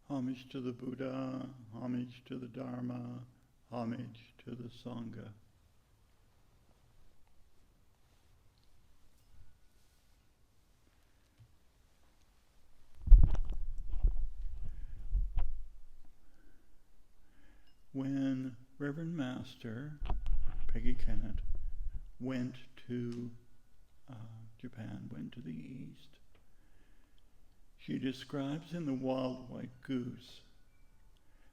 Homage to the Buddha, homage to the Dharma, homage to the Sangha. When Reverend Master Peggy Kennett went to Japan, went to the East, she describes in The Wild White Goose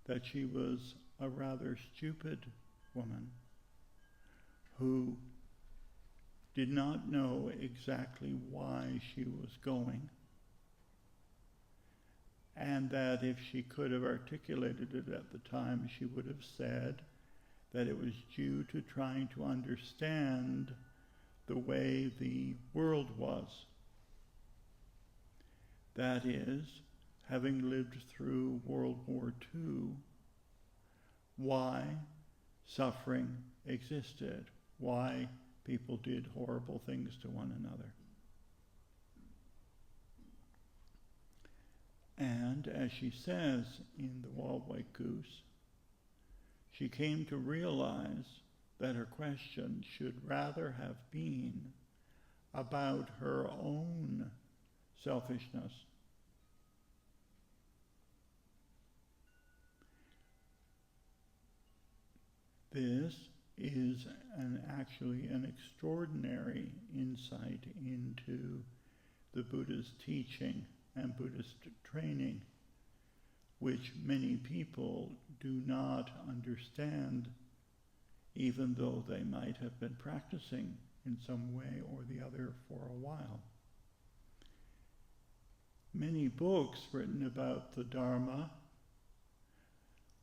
that she was a rather stupid woman who did not know exactly why she was going, and that if she could have articulated it at the time, she would have said that it was due to trying to understand the way the world was. That is, having lived through World War II, why suffering existed, why people did horrible things to one another. And as she says in The Wild White Goose, she came to realize that her question should rather have been about her own selfishness. This is actually an extraordinary insight into the Buddha's teaching and Buddhist training, which many people do not understand, even though they might have been practicing in some way or the other for a while. Many books written about the Dharma,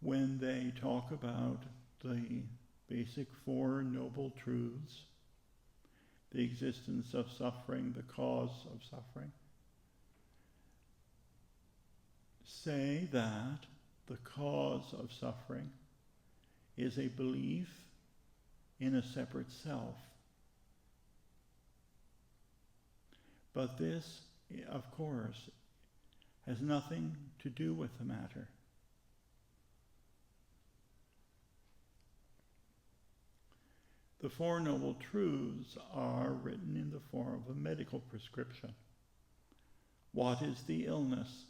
when they talk about the basic Four Noble Truths, the existence of suffering, the cause of suffering, say that the cause of suffering is a belief in a separate self. But this, of course, has nothing to do with the matter. The Four Noble Truths are written in the form of a medical prescription. What is the illness?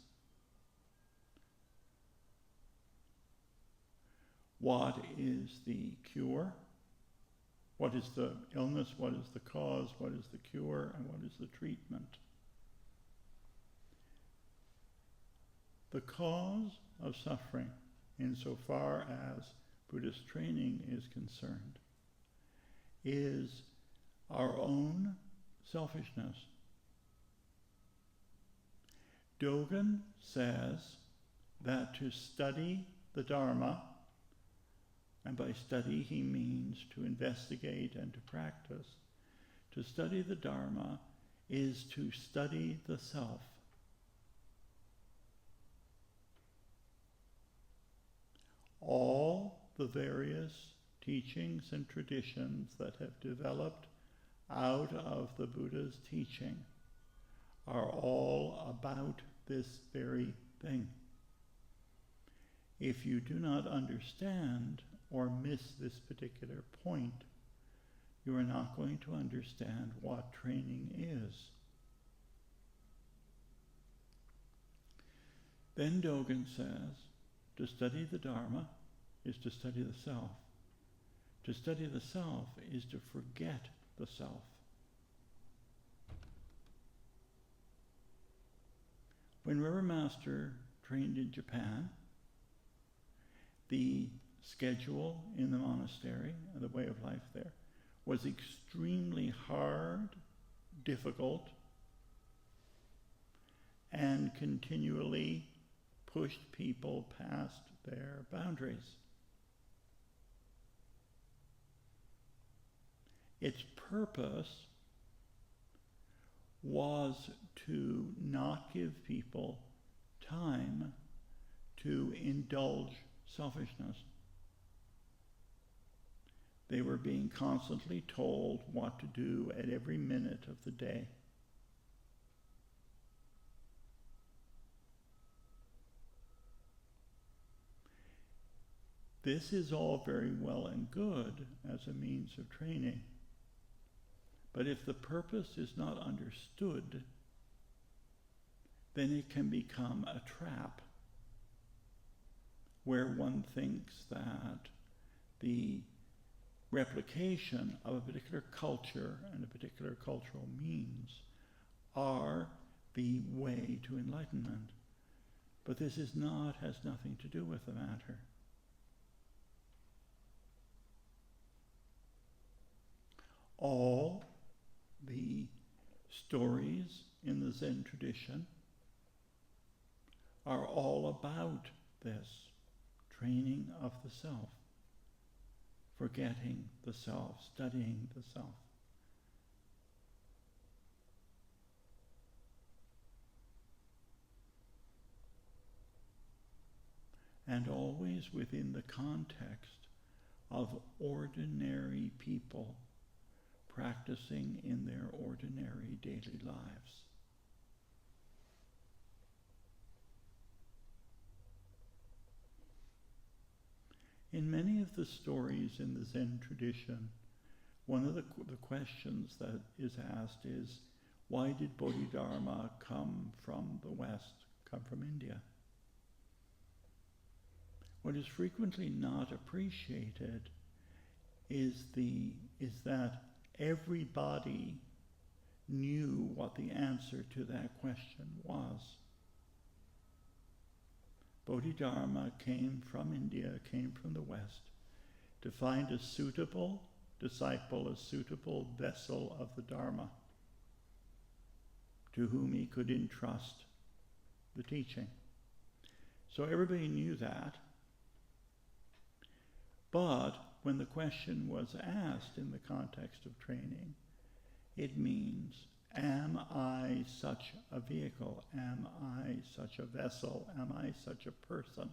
What is the cure? What is the illness? What is the cause? What is the cure? And what is the treatment? The cause of suffering, insofar as Buddhist training is concerned, is our own selfishness. Dogen says that to study the Dharma, and by study he means to investigate and to practice, to study the Dharma is to study the self. All the various teachings and traditions that have developed out of the Buddha's teaching are all about this very thing. If you do not understand or miss this particular point, you are not going to understand what training is. Then Dogen says, to study the Dharma is to study the self. To study the self is to forget the self. When Reverend Master trained in Japan, the schedule in the monastery, the way of life there, was extremely hard, difficult, and continually pushed people past their boundaries. Its purpose was to not give people time to indulge selfishness. They were being constantly told what to do at every minute of the day. This is all very well and good as a means of training. But if the purpose is not understood, then it can become a trap where one thinks that the replication of a particular culture and a particular cultural means are the way to enlightenment. But this has nothing to do with the matter. All the stories in the Zen tradition are all about this training of the self, forgetting the self, studying the self. And always within the context of ordinary people practicing in their ordinary daily lives. In many of the stories in the Zen tradition, one of the questions that is asked is, why did Bodhidharma come from the West, come from India? What is frequently not appreciated is that everybody knew what the answer to that question was. Bodhidharma came from India, came from the West, to find a suitable disciple, a suitable vessel of the Dharma, to whom he could entrust the teaching. So everybody knew that. But when the question was asked in the context of training, it means, am I such a vehicle? Am I such a vessel? Am I such a person?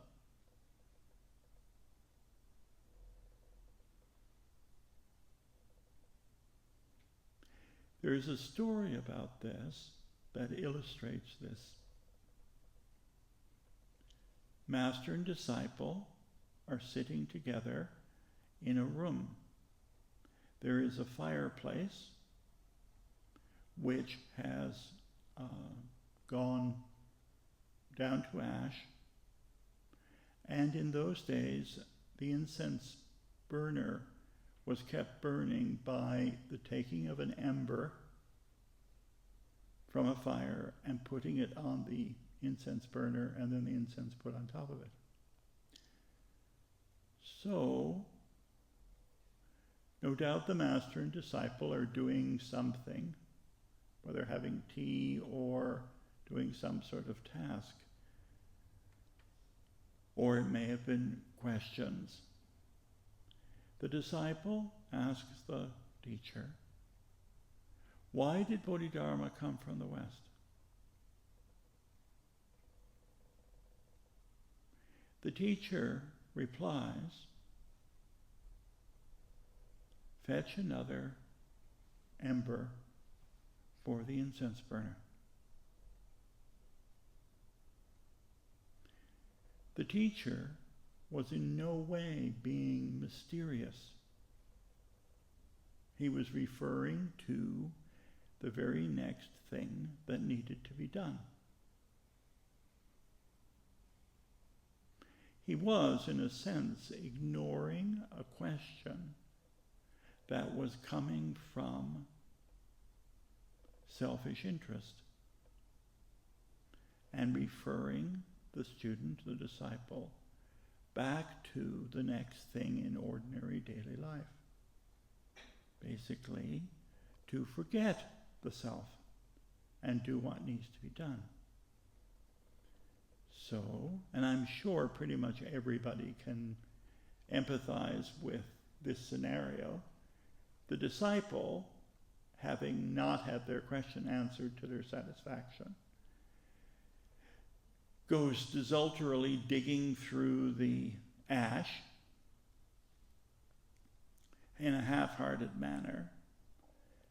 There is a story about this that illustrates this. Master and disciple are sitting together in a room. There is a fireplace which has gone down to ash, and in those days the incense burner was kept burning by the taking of an ember from a fire and putting it on the incense burner, and then the incense put on top of it. So, no doubt the master and disciple are doing something, whether having tea or doing some sort of task. Or it may have been questions. The disciple asks the teacher, why did Bodhidharma come from the West? The teacher replies, fetch another ember for the incense burner. The teacher was in no way being mysterious. He was referring to the very next thing that needed to be done. He was, in a sense, ignoring a question that was coming from selfish interest and referring the student, the disciple, back to the next thing in ordinary daily life. Basically, to forget the self and do what needs to be done. So, and I'm sure pretty much everybody can empathize with this scenario. The disciple, having not had their question answered to their satisfaction, goes desultorily digging through the ash in a half-hearted manner,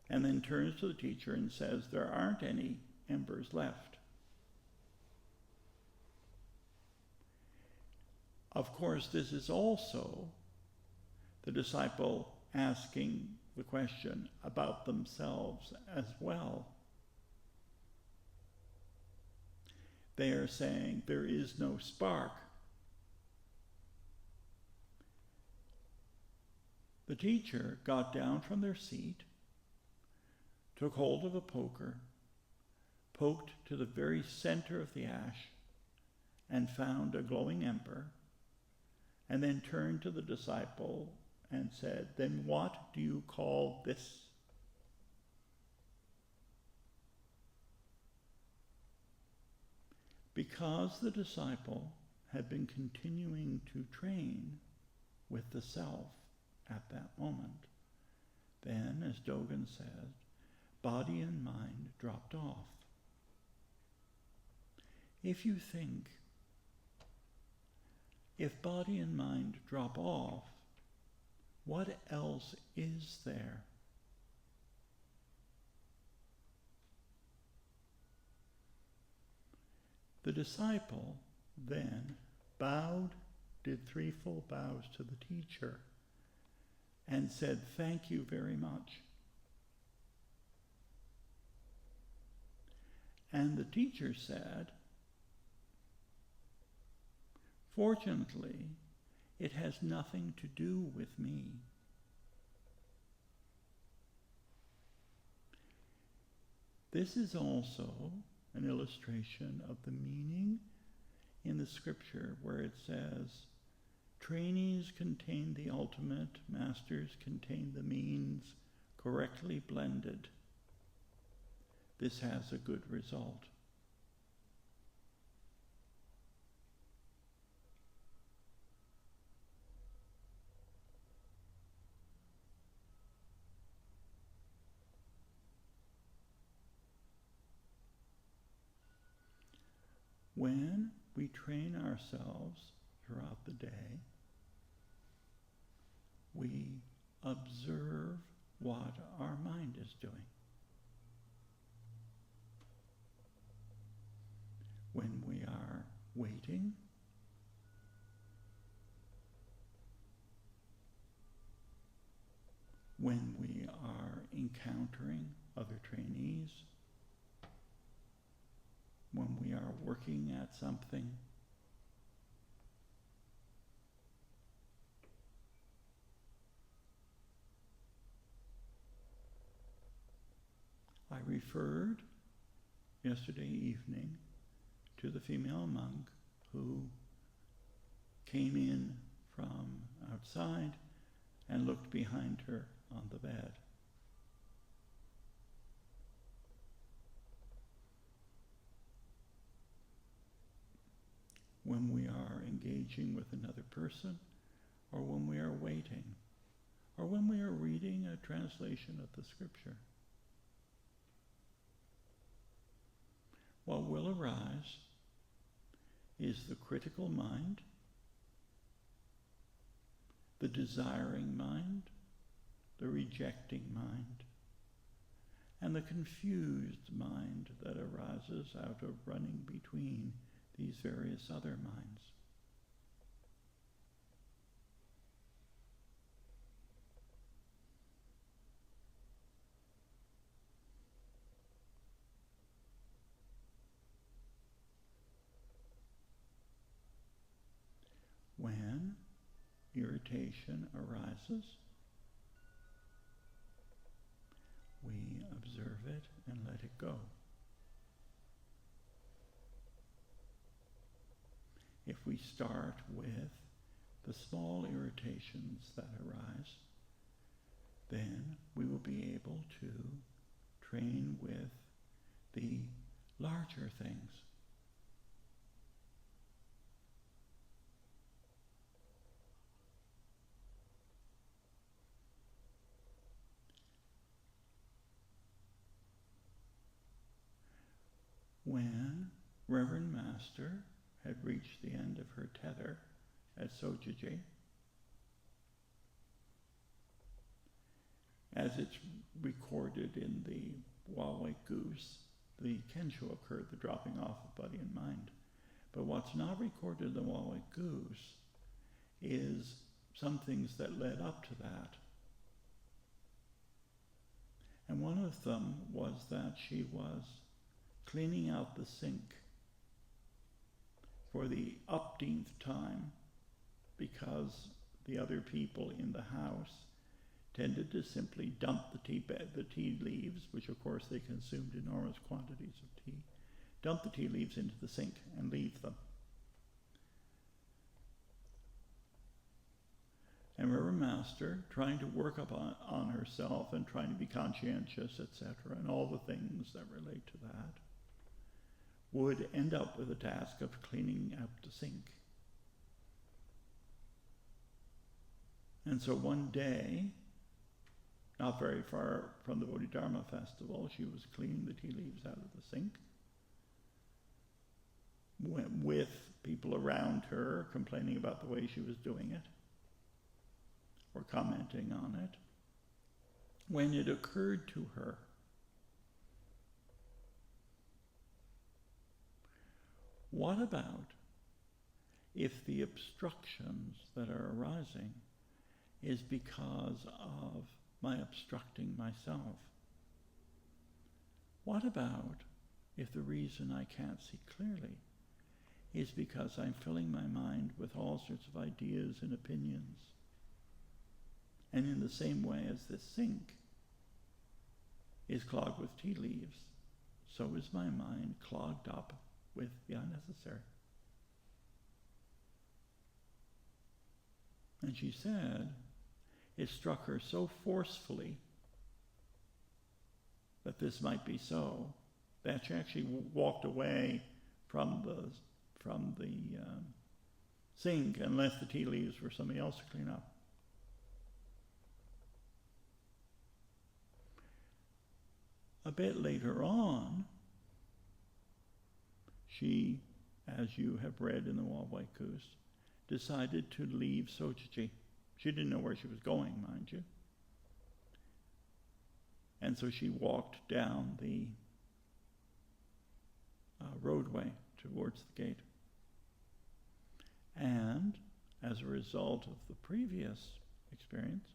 and then turns to the teacher and says, there aren't any embers left. Of course, this is also the disciple asking the question about themselves as well. They are saying there is no spark. The teacher got down from their seat, took hold of a poker, poked to the very center of the ash, and found a glowing ember, and then turned to the disciple and said, "Then what do you call this?" Because the disciple had been continuing to train with the self at that moment, then, as Dogen said, body and mind dropped off. If you think, if body and mind drop off, what else is there? The disciple then bowed, did 3 full bows to the teacher, and said, "Thank you very much." And the teacher said, "Fortunately, it has nothing to do with me." This is also an illustration of the meaning in the scripture where it says, "Trainees contain the ultimate, masters contain the means, correctly blended. This has a good result." When we train ourselves throughout the day, we observe what our mind is doing. When we are waiting, when we are encountering other trainees, when we are working at something, I referred yesterday evening to the female monk who came in from outside and looked behind her on the bed. When we are engaging with another person, or when we are waiting, or when we are reading a translation of the scripture, what will arise is the critical mind, the desiring mind, the rejecting mind, and the confused mind that arises out of running between these various other minds. When irritation arises, we observe it and let it go. If we start with the small irritations that arise, then we will be able to train with the larger things. When Reverend Master had reached the end of her tether at Sojiji, as it's recorded in the Wawai Goose, the Kensho occurred, the dropping off of body and mind. But what's not recorded in the Wawai Goose is some things that led up to that. And one of them was that she was cleaning out the sink for the upteenth time, because the other people in the house tended to simply dump the tea leaves, which of course they consumed enormous quantities of tea, dump the tea leaves into the sink and leave them. And Reverend Master, trying to work up on herself and trying to be conscientious, etc., and all the things that relate to that, would end up with the task of cleaning out the sink. And so one day, not very far from the Bodhidharma festival, she was cleaning the tea leaves out of the sink, with people around her complaining about the way she was doing it, or commenting on it, when it occurred to her, what about if the obstructions that are arising is because of my obstructing myself? What about if the reason I can't see clearly is because I'm filling my mind with all sorts of ideas and opinions? And in the same way as this sink is clogged with tea leaves, so is my mind clogged up with the unnecessary. And she said it struck her so forcefully that this might be so, that she actually walked away from the sink and left the tea leaves for somebody else to clean up. A bit later on, she, as you have read in the Wawaikus, decided to leave Sochichi. She didn't know where she was going, mind you. And so she walked down the roadway towards the gate. And as a result of the previous experience,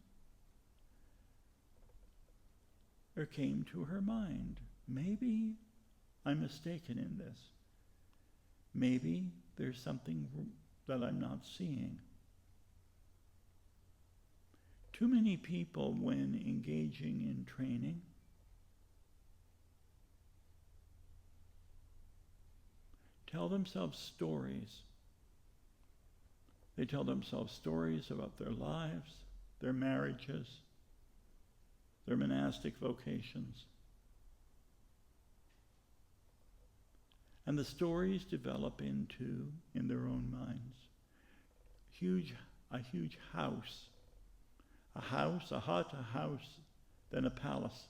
there came to her mind, maybe I'm mistaken in this. Maybe there's something that I'm not seeing. Too many people, when engaging in training, tell themselves stories. They tell themselves stories about their lives, their marriages, their monastic vocations. And the stories develop into, in their own minds, a huge house, a hut, a house, then a palace.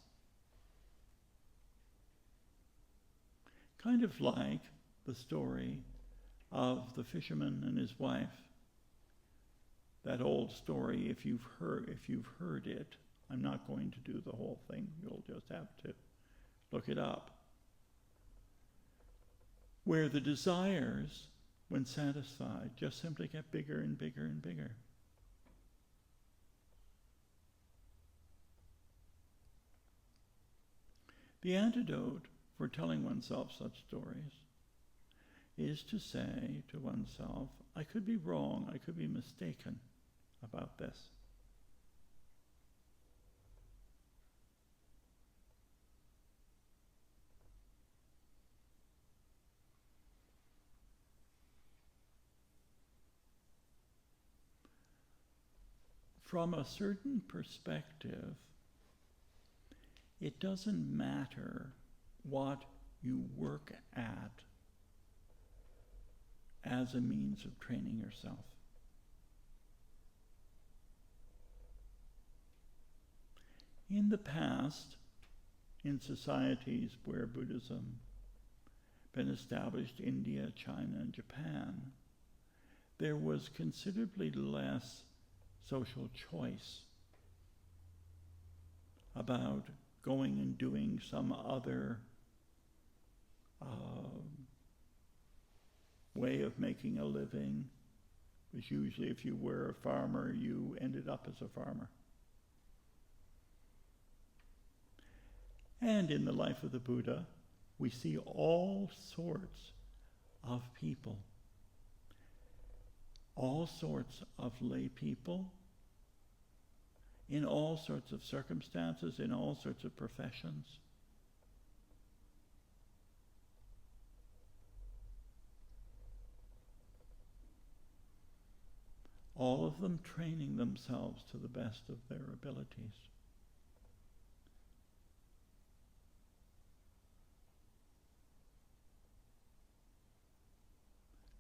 Kind of like the story of the fisherman and his wife. That old story, if you've heard it, I'm not going to do the whole thing. You'll just have to look it up. Where the desires, when satisfied, just simply get bigger and bigger and bigger. The antidote for telling oneself such stories is to say to oneself, I could be wrong, I could be mistaken about this. From a certain perspective, it doesn't matter what you work at as a means of training yourself. In the past, in societies where Buddhism been established, India, China, and Japan, there was considerably less social choice about going and doing some other way of making a living, Because usually if you were a farmer, you ended up as a farmer. And in the life of the Buddha, we see all sorts of people, all sorts of lay people, in all sorts of circumstances, in all sorts of professions. All of them training themselves to the best of their abilities.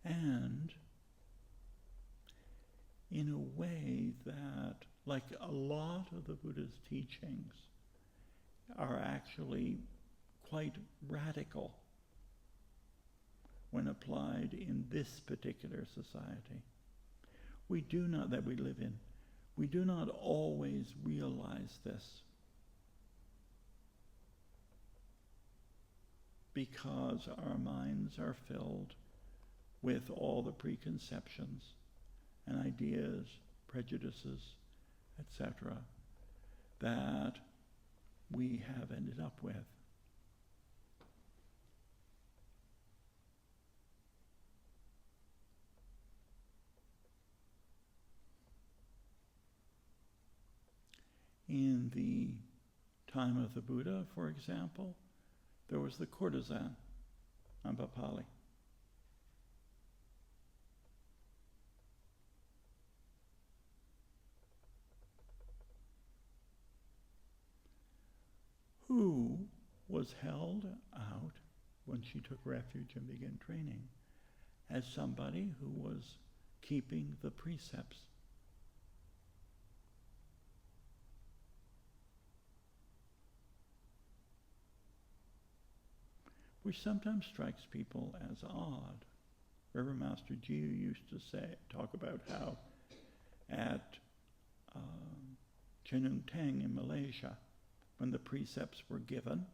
And in a way that, like a lot of the Buddha's teachings, are actually quite radical when applied in this particular society. We do not, that we live in, we do not always realize this because our minds are filled with all the preconceptions and ideas, prejudices, etc., that we have ended up with. In the time of the Buddha, for example, there was the courtesan, Ambapali. Who was held out when she took refuge and began training as somebody who was keeping the precepts. Which sometimes strikes people as odd. Reverend Master Jiu used to talk about how at Chenung Teng in Malaysia, when the precepts were given,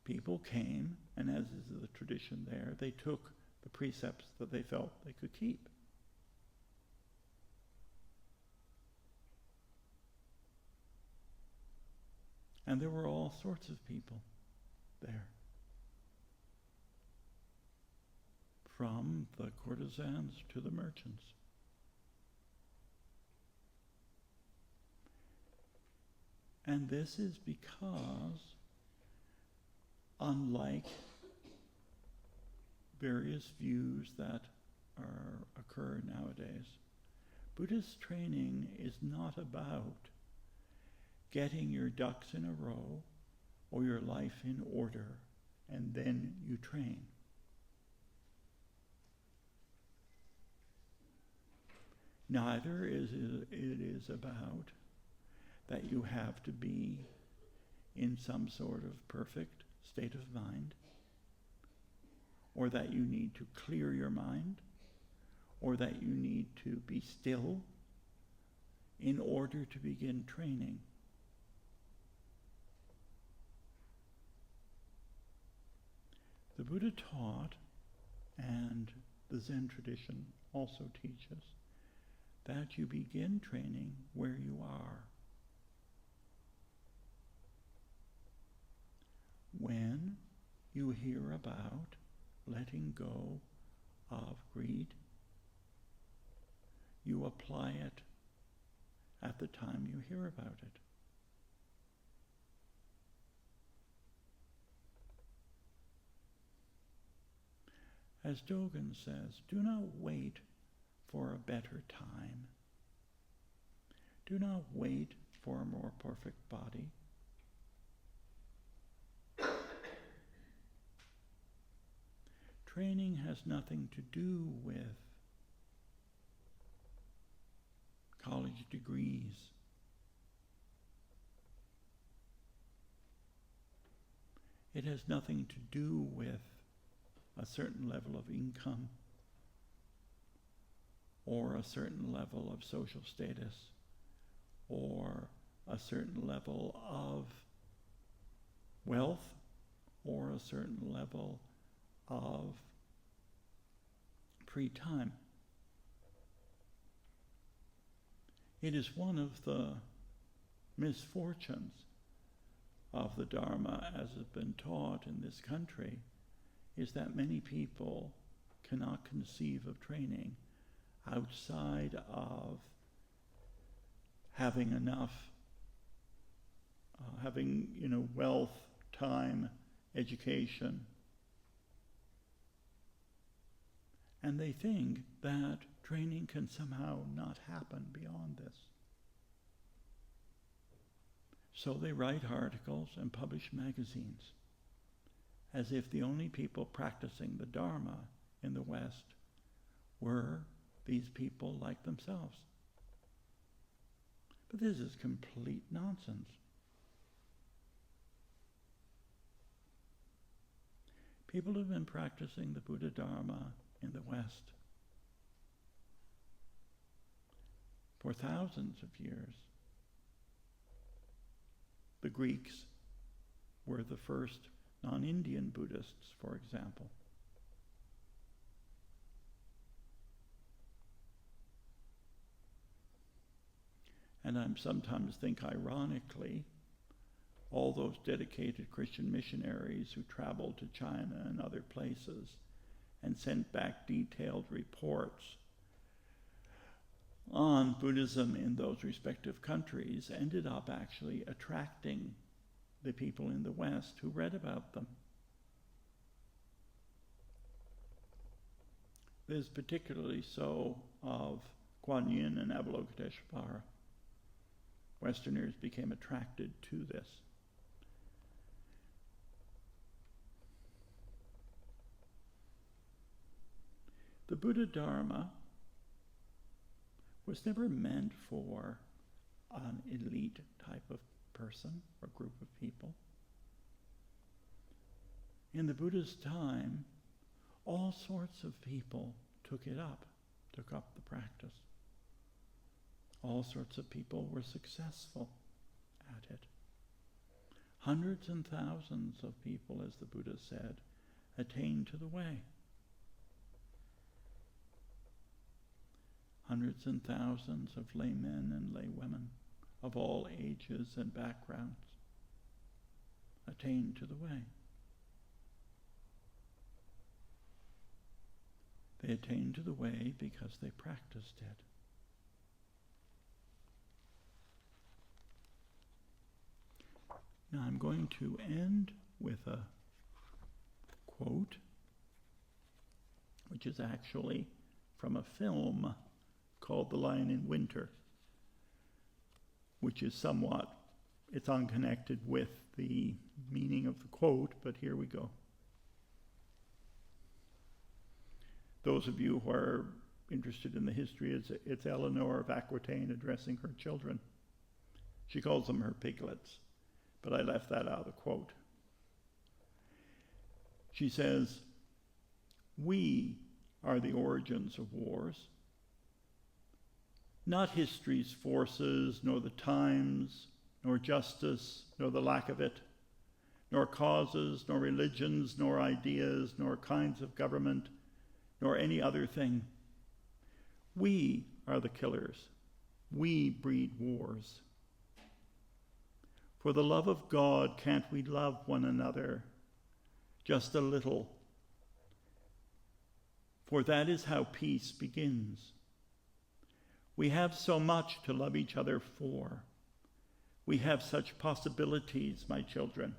people came, and as is the tradition there, they took the precepts that they felt they could keep. And there were all sorts of people there. From the courtesans to the merchants. And this is because, unlike various views that occur nowadays, Buddhist training is not about getting your ducks in a row or your life in order and then you train. Neither is it about that you have to be in some sort of perfect state of mind, or that you need to clear your mind, or that you need to be still in order to begin training. The Buddha taught, and the Zen tradition also teaches, that you begin training where you are. When you hear about letting go of greed, you apply it at the time you hear about it. As Dogen says, do not wait for a better time. Do not wait for a more perfect body. Training has nothing to do with college degrees. It has nothing to do with a certain level of income or a certain level of social status or a certain level of wealth or a certain level of free time. It is one of the misfortunes of the Dharma as has been taught in this country, is that many people cannot conceive of training outside of having enough, wealth, time, education. And they think that training can somehow not happen beyond this. So they write articles and publish magazines as if the only people practicing the Dharma in the West were these people like themselves. But this is complete nonsense. People have been practicing the Buddha Dharma in the West for thousands of years. The Greeks were the first non-Indian Buddhists, for example. And I sometimes think, ironically, all those dedicated Christian missionaries who traveled to China and other places and sent back detailed reports on Buddhism in those respective countries ended up actually attracting the people in the West who read about them. This is particularly so of Kuan Yin and Avalokiteshvara. Westerners became attracted to this. The Buddha Dharma was never meant for an elite type of person or group of people. In the Buddha's time, all sorts of people took up the practice. All sorts of people were successful at it. Hundreds and thousands of people, as the Buddha said, attained to the way. Hundreds and thousands of laymen and laywomen of all ages and backgrounds attained to the way. They attained to the way because they practiced it. Now I'm going to end with a quote, which is actually from a film called The Lion in Winter, which is somewhat, it's unconnected with the meaning of the quote, but here we go. Those of you who are interested in the history, it's Eleanor of Aquitaine addressing her children. She calls them her piglets, but I left that out of the quote. She says, "We are the origins of wars, not history's forces, nor the times, nor justice, nor the lack of it, nor causes, nor religions, nor ideas, nor kinds of government, nor any other thing. We are the killers. We breed wars. For the love of God, can't we love one another just a little? For that is how peace begins. We have so much to love each other for. We have such possibilities, my children.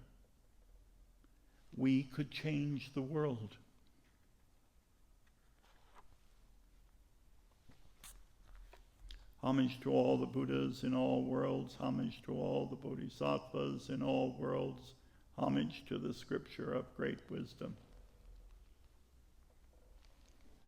We could change the world." Homage to all the Buddhas in all worlds, homage to all the Bodhisattvas in all worlds, homage to the scripture of great wisdom.